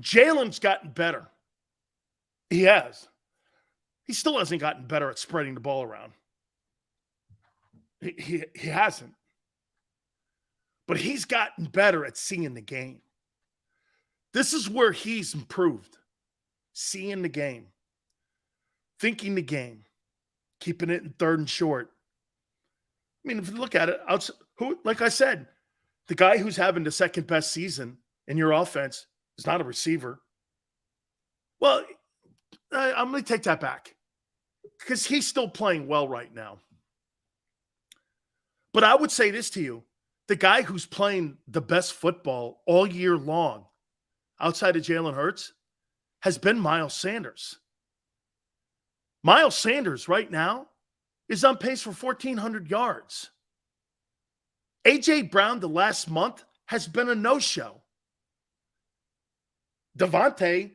Jalen's gotten better. He has. He still hasn't gotten better at spreading the ball around. He hasn't. But he's gotten better at seeing the game. This is where he's improved. Seeing the game. Thinking the game. Keeping it in third and short. I mean, if you look at it, like I said, the guy who's having the second best season in your offense is not a receiver. Well, I'm going to take that back because he's still playing well right now. But I would say this to you. The guy who's playing the best football all year long outside of Jalen Hurts has been Miles Sanders. Miles Sanders right now is on pace for 1,400 yards. A.J. Brown the last month has been a no-show. Devonta,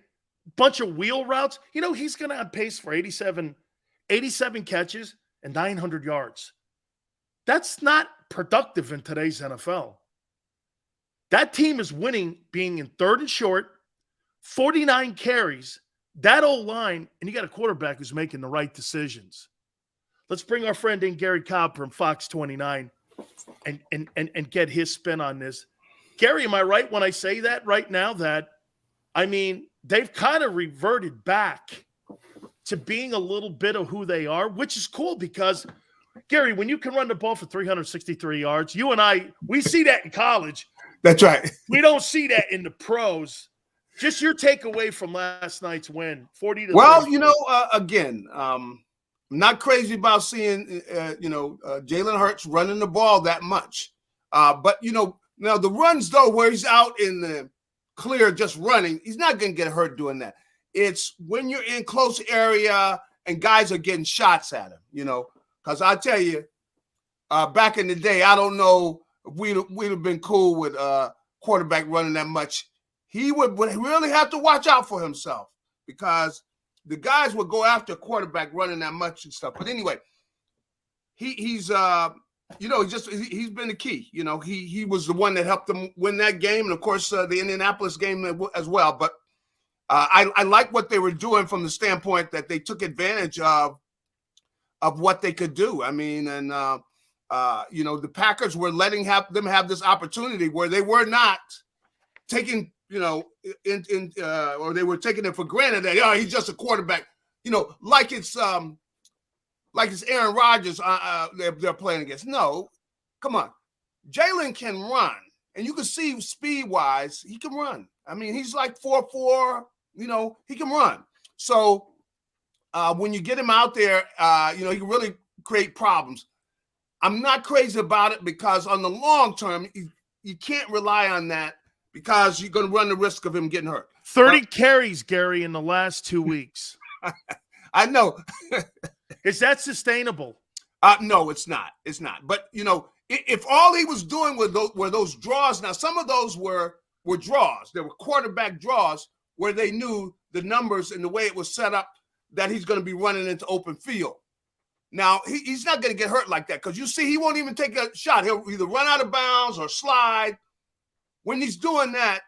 bunch of wheel routes. He's going to have pace for 87 catches and 900 yards. That's not productive in today's NFL. That team is winning being in third and short, 49 carries, that O-line, and you got a quarterback who's making the right decisions. Let's bring our friend in, Garry Cobb from Fox 29, and get his spin on this. Garry, am I right when I say that right now that, they've kind of reverted back to being a little bit of who they are, which is cool because, Garry, when you can run the ball for 363 yards, you and I, we see that in college. That's right. We don't see that in the pros. Just your takeaway from last night's win, 40 to. Well, again, I'm not crazy about seeing, Jalen Hurts running the ball that much. But, now the runs, though, where he's out in the clear just running, he's not going to get hurt doing that. It's when you're in close area and guys are getting shots at him, because I tell you, back in the day, I don't know if we'd have been cool with quarterback running that much. He would really have to watch out for himself because the guys would go after a quarterback running that much and stuff. But anyway, he's he's been the key. He was the one that helped them win that game, and of course the Indianapolis game as well. But I like what they were doing from the standpoint that they took advantage of what they could do. The Packers were letting them have this opportunity where they were not taking, or they were taking it for granted that he's just a quarterback, like it's Aaron Rodgers they're playing against. No, come on, Jalen can run, and you can see speed wise he can run. He's like 4'4", he can run. So when you get him out there, he can really create problems. I'm not crazy about it because on the long term, you can't rely on that because you're going to run the risk of him getting hurt. 30 carries, Garry, in the last 2 weeks. I know. Is that sustainable? No, it's not. It's not. But, if all he was doing were those draws, now some of those were draws. There were quarterback draws where they knew the numbers and the way it was set up that he's going to be running into open field. Now, he's not going to get hurt like that because you see he won't even take a shot. He'll either run out of bounds or slide. When he's doing that,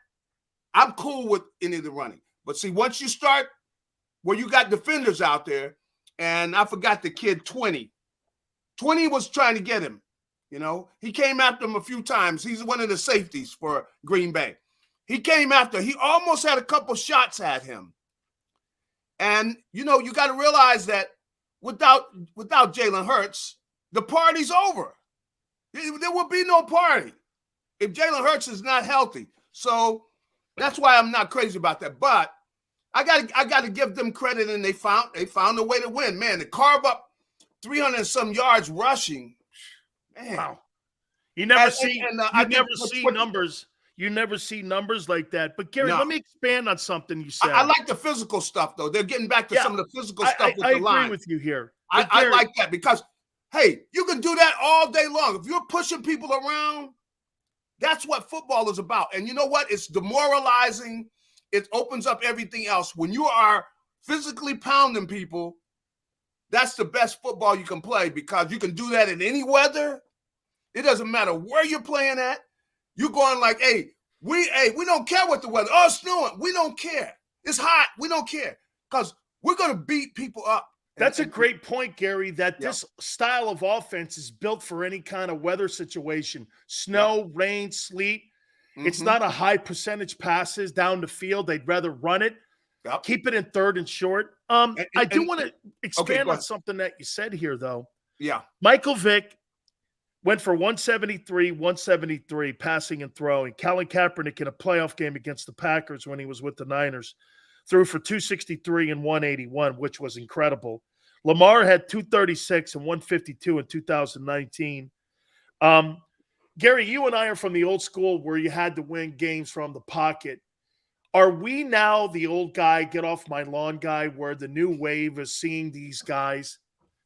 I'm cool with any of the running. But see, once you start where you got defenders out there, and I forgot the kid 20. 20 was trying to get him. He came after him a few times. He's one of the safeties for Green Bay. He came after. He almost had a couple shots at him. And, you got to realize that without Jalen Hurts, the party's over. There will be no party if Jalen Hurts is not healthy. So that's why I'm not crazy about that. But I got to give them credit, and they found a way to win. Man, to carve up 300 and some yards rushing. Man. Wow. You never see numbers. You never see numbers like that. But Garry, let me expand on something you said. I like the physical stuff, though. They're getting back to some of the physical stuff with the line. I agree with you here. I like that because, hey, you can do that all day long. If you're pushing people around, that's what football is about. And you know what? It's demoralizing. It opens up everything else. When you are physically pounding people, that's the best football you can play because you can do that in any weather. It doesn't matter where you're playing at. You're going like, hey, We don't care what the weather. Oh, it's snowing. We don't care. It's hot. We don't care because we're going to beat people up. That's a great point, Gary, that this style of offense is built for any kind of weather situation. Snow, rain, sleet. It's not a high percentage passes down the field. They'd rather run it, keep it in third and short. I do want to expand on something that you said here, though. Yeah. Michael Vick went for 173 passing and throwing. Colin Kaepernick in a playoff game against the Packers when he was with the Niners threw for 263 and 181, which was incredible. Lamar had 236 and 152 in 2019. Gary, you and I are from the old school where you had to win games from the pocket. Are we now the old guy, get off my lawn guy, where the new wave is seeing these guys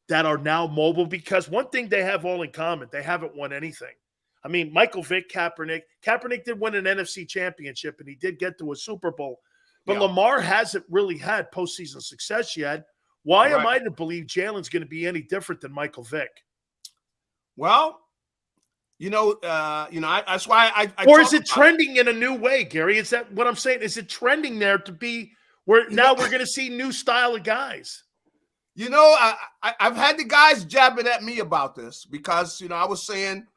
that are now mobile? Because one thing they have all in common, they haven't won anything. I mean, Michael Vick, Kaepernick did win an NFC championship, and he did get to a Super Bowl. But Lamar hasn't really had postseason success yet. Why am I to believe Jalen's going to be any different than Michael Vick? Well, that's why I or is it trending in a new way, Gary? Is that what I'm saying? Is it trending there to be where now we're going to see new style of guys? I've had the guys jabbing at me about this because, I was saying,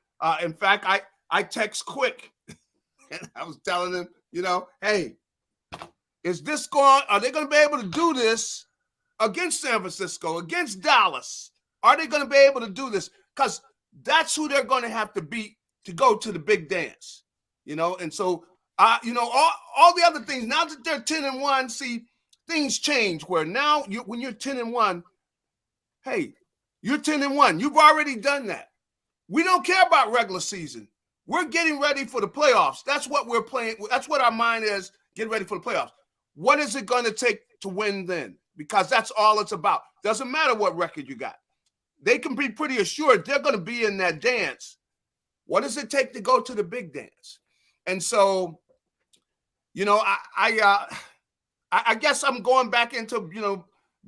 in fact, I text Quick and I was telling them, hey, are they going to be able to do this against San Francisco, against Dallas? Are they going to be able to do this? Because that's who they're going to have to beat to go to the big dance, And so, all the other things, now that they're 10-1, see, things change where now when you're 10-1, hey, you're 10-1. You've already done that. We don't care about regular season. We're getting ready for the playoffs. That's what we're playing. That's what our mind is, getting ready for the playoffs. What is it going to take to win then? Because that's all it's about. Doesn't matter what record you got. They can be pretty assured they're going to be in that dance. What does it take to go to the big dance? And so, I guess I'm going back into,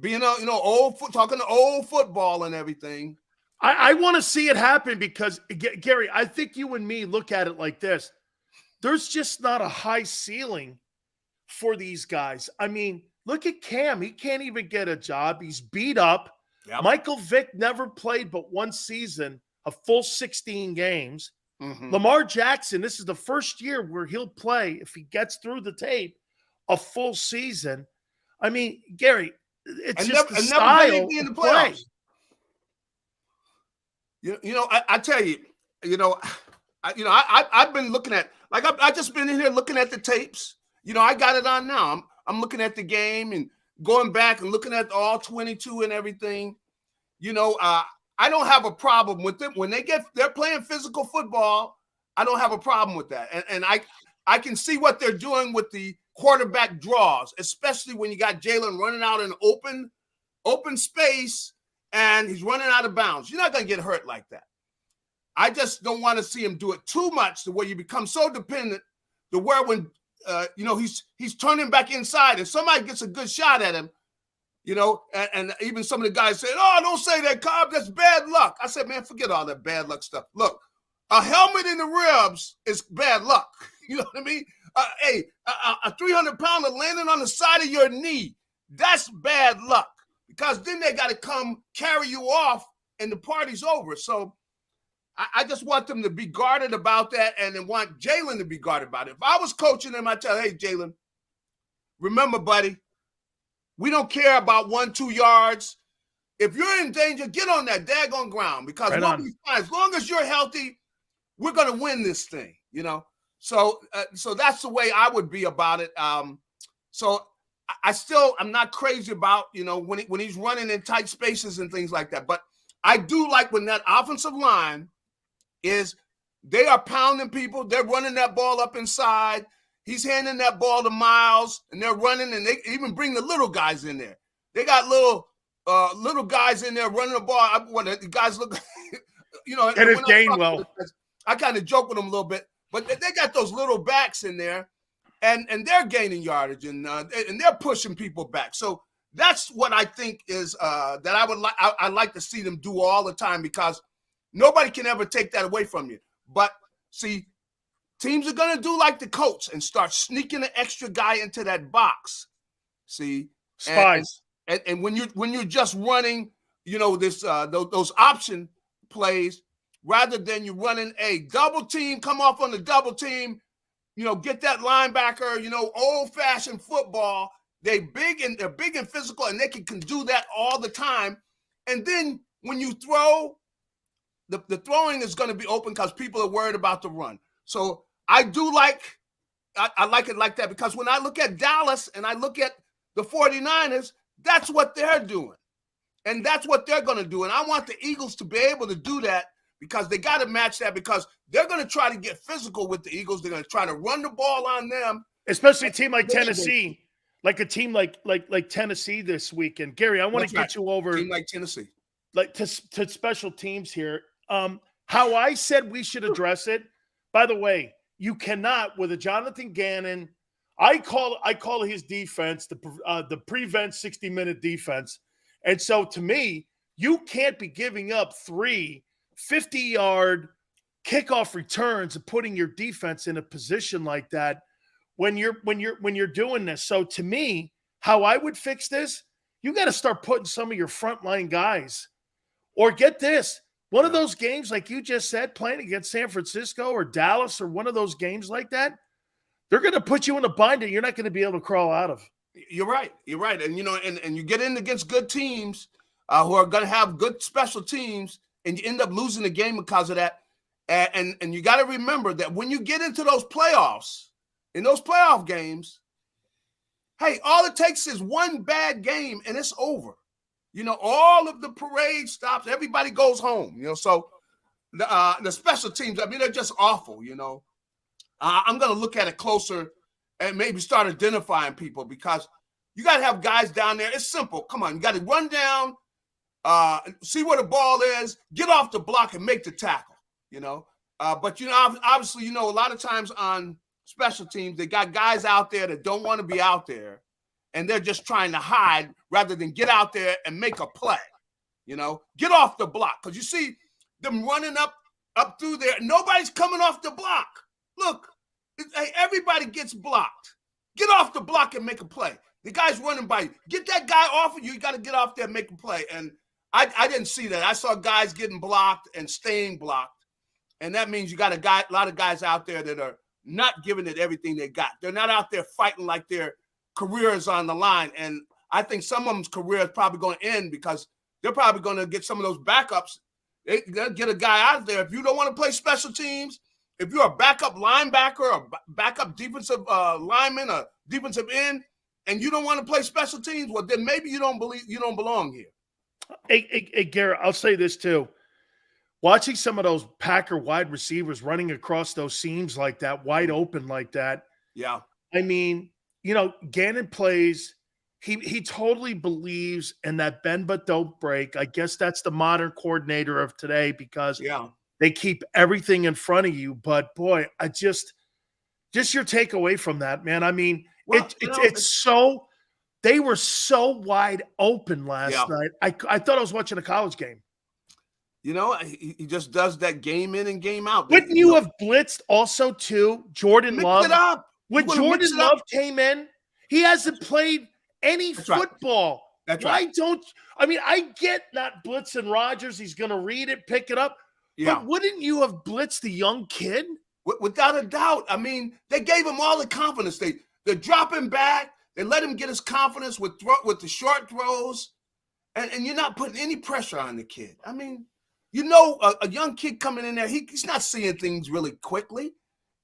being talking to old football and everything. I want to see it happen because, Gary, I think you and me look at it like this. There's just not a high ceiling for these guys. I mean, look at Cam. He can't even get a job. He's beat up. Yep. Michael Vick never played but one season, a full 16 games. Lamar Jackson, this is the first year where he'll play, if he gets through the tape, a full season. I mean, Gary, it's just the style in the playoffs. I tell you, I've been looking at, I've just been in here looking at the tapes. I got it on now. I'm looking at the game and going back and looking at all 22 and everything. I don't have a problem with them when they're playing physical football. I don't have a problem with that, and I can see what they're doing with the quarterback draws, especially when you got Jalen running out in open space and he's running out of bounds. You're not going to get hurt like that. I just don't want to see him do it too much to where you become so dependent to where when he's turning back inside and somebody gets a good shot at him, and even some of the guys said, "Oh, don't say that, Cobb. That's bad luck." I said, "Man, forget all that bad luck stuff. Look, a helmet in the ribs is bad luck. You know what I mean? A 300-pounder landing on the side of your knee, that's bad luck because then they got to come carry you off and the party's over." So I just want them to be guarded about that and then want Jalen to be guarded about it. If I was coaching them, I'd tell, "Hey, Jalen, remember, buddy, we don't care about 1-2 yards. If you're in danger, get on that daggone ground because we'll be fine. As long as you're healthy, we're going to win this thing, So that's the way I would be about it. So I'm not crazy about, when he's running in tight spaces and things like that. But I do like when that offensive line they are pounding people. They're running that ball up inside. He's handing that ball to Miles, and they're running, and they even bring the little guys in there. They got little guys in there running the ball. The guys look, And it's Gainwell. I kind of joke with them a little bit, but they got those little backs in there, and they're gaining yardage, and they're pushing people back. So that's what I think is that I'd like to see them do all the time because nobody can ever take that away from you. But see, teams are going to do like the Colts and start sneaking an extra guy into that box. See, spies. And when you're just running, this those option plays rather than you running a double team, come off on the double team, get that linebacker, old-fashioned football. They're big and physical, and they can do that all the time. And then when you throw, the throwing is going to be open because people are worried about the run. So I do I like it like that, because when I look at Dallas and I look at the 49ers, that's what they're doing. And that's what they're going to do. And I want the Eagles to be able to do that, because they got to match that, because they're going to try to get physical with the Eagles. They're going to try to run the ball on them. Especially a team like Tennessee, like a team like Tennessee this weekend. Gary, I want to get you over. A team like Tennessee. Like to special teams here. How I said we should address it, by the way, you cannot, with a Jonathan Gannon, I call his defense the prevent 60-minute defense. And so to me, you can't be giving up 3 50-yard kickoff returns and putting your defense in a position like that when you're doing this. So to me, how I would fix this, you got to start putting some of your frontline guys, or get this, one of those games like you just said, playing against San Francisco or Dallas or one of those games like that, they're going to put you in a bind that you're not going to be able to crawl out of. You're right. And and you get in against good teams who are going to have good special teams, and you end up losing the game because of that. And you got to remember that when you get into those playoffs, in those playoff games, hey, all it takes is one bad game and it's over. All of the parade stops. Everybody goes home. So the special teams, they're just awful. I'm going to look at it closer and maybe start identifying people, because you got to have guys down there. It's simple. Come on, you got to run down, see where the ball is, get off the block, and make the tackle. But obviously, a lot of times on special teams, they got guys out there that don't want to be out there, and they're just trying to hide rather than get out there and make a play. Get off the block, because you see them running up through there. Nobody's coming off the block. Look, hey, everybody gets blocked. Get off the block and make a play. The guy's running by you. Get that guy off of you. You got to get off there and make a play. And I didn't see that. I saw guys getting blocked and staying blocked. And that means you got a lot of guys out there that are not giving it everything they got. They're not out there fighting like their career is on the line. And I think some of them's career is probably going to end, because they're probably going to get some of those backups. They'll get a guy out there. If you don't want to play special teams, if you're a backup linebacker or backup defensive lineman or defensive end, and you don't want to play special teams, well, then maybe you don't belong here. Hey, Garrett, I'll say this too. Watching some of those Packer wide receivers running across those seams like that, wide open like that. Yeah. Gannon plays. He totally believes in that bend but don't break. I guess that's the modern coordinator of today, because they keep everything in front of you. But boy, I just your takeaway from that, man. They were so wide open last night. I thought I was watching a college game. He just does that game in and game out. Wouldn't you have blitzed also too, Jordan Love? Mix it up. When Jordan Love came in, he hasn't played any football. That's right. I get not blitzing Rodgers. He's going to read it, pick it up. Yeah. But wouldn't you have blitzed the young kid? Without a doubt. They gave him all the confidence. They drop him back. They let him get his confidence with the short throws. And you're not putting any pressure on the kid. A young kid coming in there, he's not seeing things really quickly.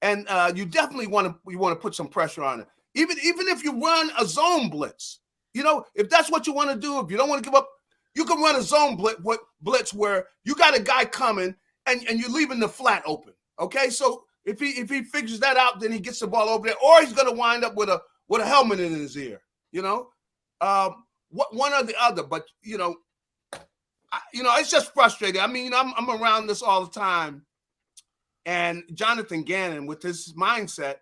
And you definitely want to put some pressure on it. Even if you run a zone blitz, if that's what you want to do, if you don't want to give up, you can run a zone blitz where you got a guy coming and you're leaving the flat open. Okay, so if he figures that out, then he gets the ball over there, or he's going to wind up with a helmet in his ear. One or the other. But it's just frustrating. I'm around this all the time, and Jonathan Gannon with his mindset.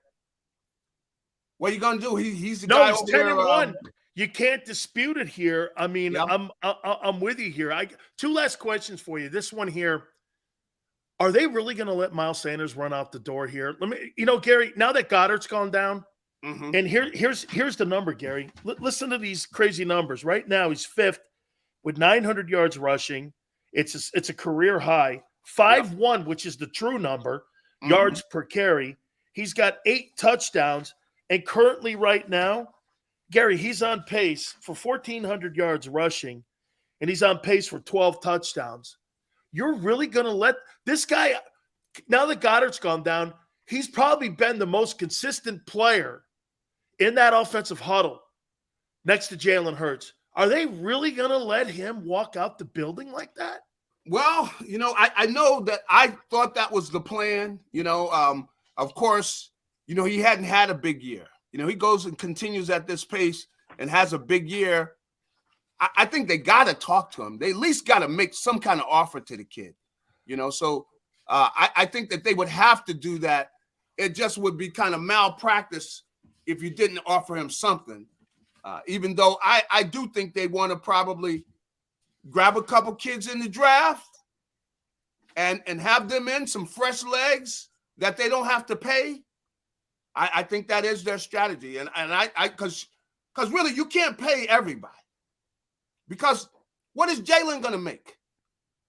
What are you gonna do? He's the guy over 10-1. You can't dispute it here. I'm with you here. 2 last questions for you. This one here. Are they really going to let Miles Sanders run out the door here? Let me, Gary, now that Goddard's gone down, and here's the number, Gary. Listen to these crazy numbers. Right now, he's 5th with 900 yards rushing. It's a career high. 5-1, which is the true number, yards per carry. He's got 8 touchdowns, and currently right now, Gary, he's on pace for 1,400 yards rushing, and he's on pace for 12 touchdowns. You're really going to let this guy, now that Goddard's gone down, he's probably been the most consistent player in that offensive huddle next to Jalen Hurts. Are they really going to let him walk out the building like that? Well, I know that I thought that was the plan. Of course, he hadn't had a big year. He goes and continues at this pace and has a big year. I think they got to talk to him. They at least got to make some kind of offer to the kid, So I think that they would have to do that. It just would be kind of malpractice if you didn't offer him something. Even though I do think they want to probably grab a couple kids in the draft and have them in some fresh legs that they don't have to pay. I think that is their strategy. And because really you can't pay everybody. Because what is Jalen going to make?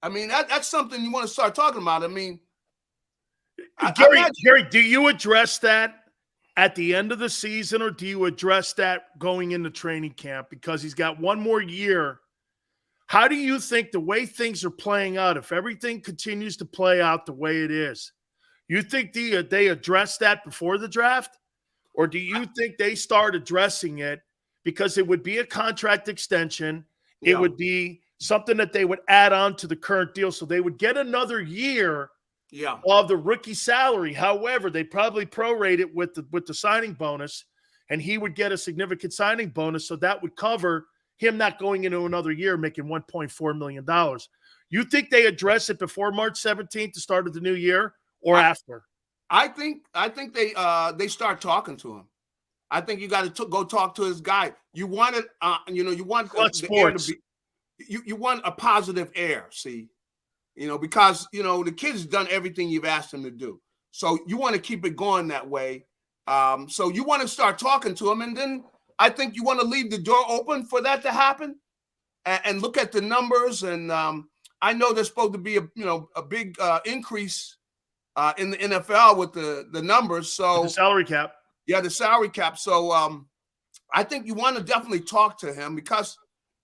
I mean, that's something you want to start talking about. I mean, Gary, do you address that at the end of the season, or do you address that going into training camp? Because he's got one more year. How do you think the way things are playing out, if everything continues to play out the way it is, you think they address that before the draft? Or do you think they start addressing it because it would be a contract extension? It would be something that they would add on to the current deal. So they would get another year of the rookie salary. However, they probably prorate it with the signing bonus, and he would get a significant signing bonus. So that would cover him not going into another year making $1.4 million. You think they address it before March 17th, the start of the new year, or after? I think they start talking to him. I think you got to go talk to his guy. You want it, you want the air to be, you want a positive air, see, because, the kid's done everything you've asked him to do. So you want to keep it going that way. So you want to start talking to him. And then I think you want to leave the door open for that to happen and look at the numbers. And I know there's supposed to be a big increase in the NFL with the numbers. So the salary cap. Yeah, the salary cap. So I think you want to definitely talk to him because,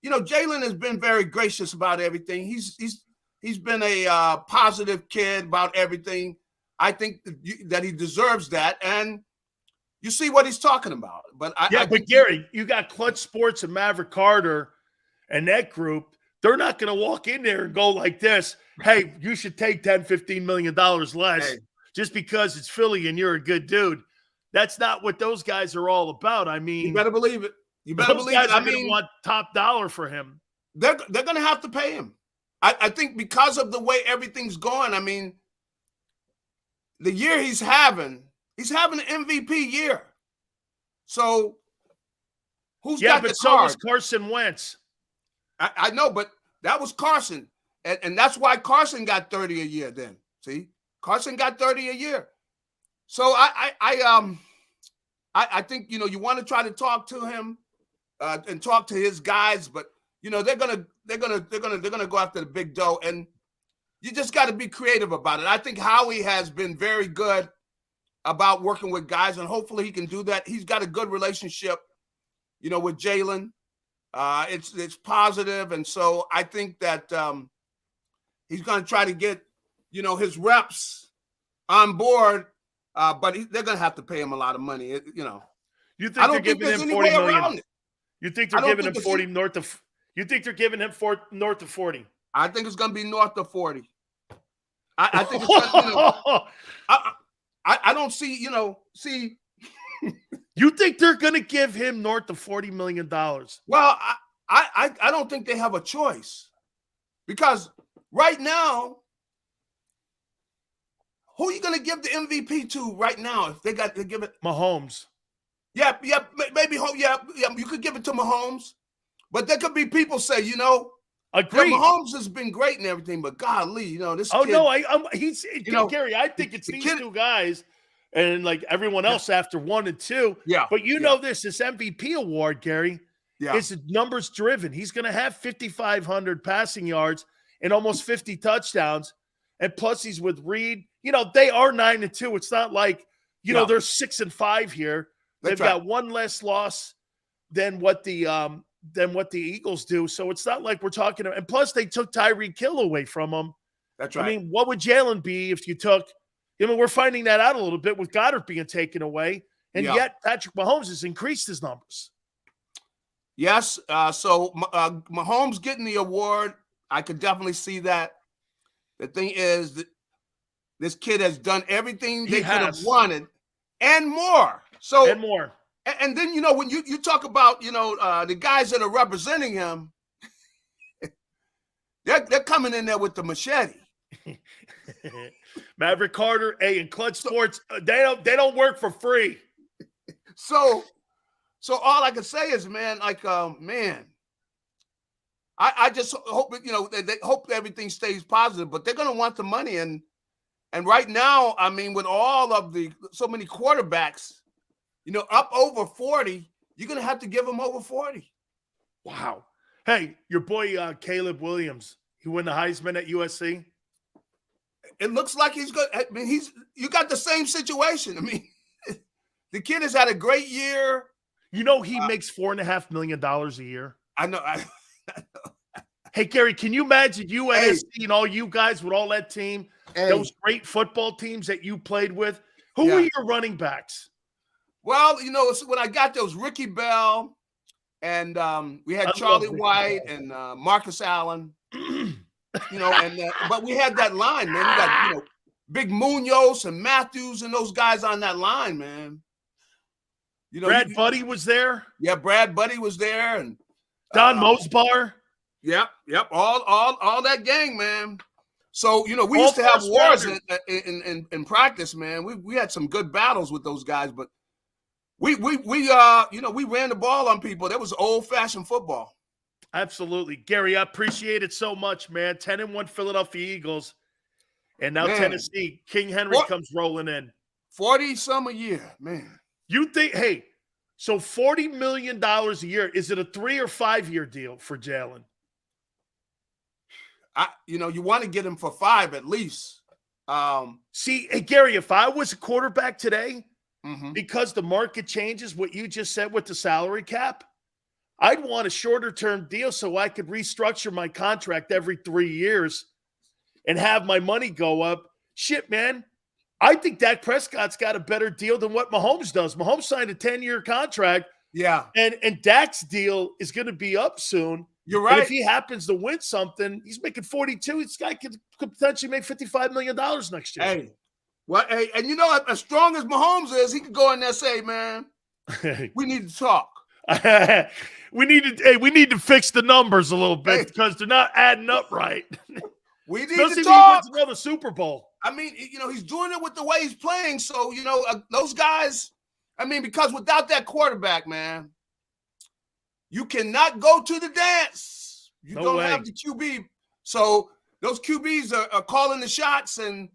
Jalen has been very gracious about everything. He's been a positive kid about everything. I think that he deserves that. And you see what he's talking about. But Gary, you got Clutch Sports and Maverick Carter and that group. They're not going to walk in there and go like this. Hey, you should take $10, $15 million less just because it's Philly and you're a good dude. That's not what those guys are all about. I mean, you better believe it. You better believe it. I mean, want top dollar for him. They're going to have to pay him. I think because of the way everything's going. I mean, the year he's having an MVP year. So who's got the so was Carson Wentz. I know, but that was Carson. And that's why Carson got 30 a year then. See? Carson got 30 a year. So I think you want to try to talk to him and talk to his guys, but they're gonna go after the big dough, and you just got to be creative about it. I think Howie has been very good about working with guys, and hopefully he can do that. He's got a good relationship, with Jalen. It's positive, and so I think that he's going to try to get his reps on board. But they're going to have to pay him a lot of money. You think they're giving him $40 million? You think they're giving him 40 north of? You think they're giving him north of 40? I think it's going to be north of 40. I think it's gonna, I don't see. See. You think they're going to give him north of $40 million? Well, I don't think they have a choice because right now. Who are you going to give the MVP to right now if they got to give it? Mahomes. Yeah, maybe. Yeah, you could give it to Mahomes. But there could be people say, Agreed. Mahomes has been great and everything, but golly, this Oh kid. no, he's Gary. I think it's the these kid- two guys, and like everyone else after 1 and 2. Yeah, but this MVP award, Gary, is numbers driven. He's going to have 5,500 passing yards and almost 50 touchdowns, and plus he's with Reed. They are 9 and 2. It's not like they're 6 and 5 here. They've got one less loss than what the Eagles do. So it's not like we're talking. And plus, they took Tyreek Hill away from them. That's right. I mean, what would Jalen be if you took? We're finding that out a little bit with Goddard being taken away, and yet Patrick Mahomes has increased his numbers. Yes. So Mahomes getting the award, I could definitely see that. The thing is that this kid has done everything they could have wanted and more. And more. And then, when you talk about, the guys that are representing him, they're coming in there with the machete. Maverick Carter, and Clutch Sports, they don't work for free. So all I can say is, man, I just hope they hope everything stays positive, but they're gonna want the money, and right now, I mean, with all of so many quarterbacks, up over 40, you're gonna have to give them over 40. Wow. Hey, your boy Caleb Williams, he won the Heisman at USC. It looks like he's good. I mean, you got the same situation. I mean, the kid has had a great year. He makes $4.5 million a year. I know. Hey, Gary, can you imagine USC and all you guys with all that team, those great football teams that you played with? Who were your running backs? Well, when I got those, Ricky Bell, and we had Charlie White and Marcus Allen. But we had that line, man. We got, Big Munoz and Matthews and those guys on that line, man. Brad Buddy was there. Yeah, Brad Buddy was there, and Don Mosbar. Yep. All that gang, man. So we used to have wars in practice, man. We had some good battles with those guys, but we ran the ball on people. That was old-fashioned football. Absolutely. Gary, I appreciate it so much, man. 10-1 Philadelphia Eagles. And now Tennessee. King Henry comes rolling in. 40-some a year, man. You think, so $40 million a year, is it a 3 or 5 year deal for Jalen? You want to get him for 5 at least. See, Gary, if I was a quarterback today, because the market changes what you just said with the salary cap, I'd want a shorter term deal so I could restructure my contract every 3 years and have my money go up. Shit, man. I think Dak Prescott's got a better deal than what Mahomes does. Mahomes signed a 10-year contract. Yeah. And Dak's deal is going to be up soon. You're right. And if he happens to win something, he's making 42. This guy could potentially make $55 million next year. And as strong as Mahomes is, he could go in there and say, man, we need to talk. we need to fix the numbers a little bit because they're not adding up right. We need to talk. He wins another Super Bowl. I mean, he's doing it with the way he's playing. So, those guys, I mean, because without that quarterback, man, you cannot go to the dance. You don't have the QB. So those QBs are calling the shots. And,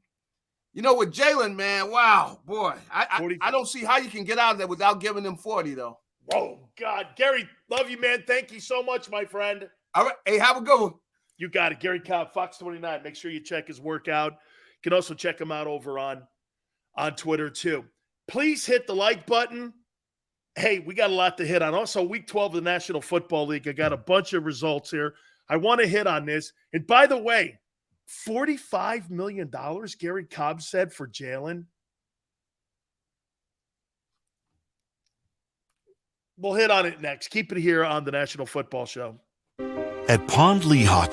with Jalen, man, wow, boy, I don't see how you can get out of there without giving them 40, though. Oh, God. Gary, love you, man. Thank you so much, my friend. All right. Hey, have a good one. You got it. Garry Cobb, Fox 29. Make sure you check his work out. You can also check him out over on Twitter, too. Please hit the like button. Hey, we got a lot to hit on. Also, Week 12 of the National Football League. I got a bunch of results here. I want to hit on this. And by the way, $45 million, Garry Cobb said, for Jalen. We'll hit on it next. Keep it here on the National Football Show. At Pond Lehigh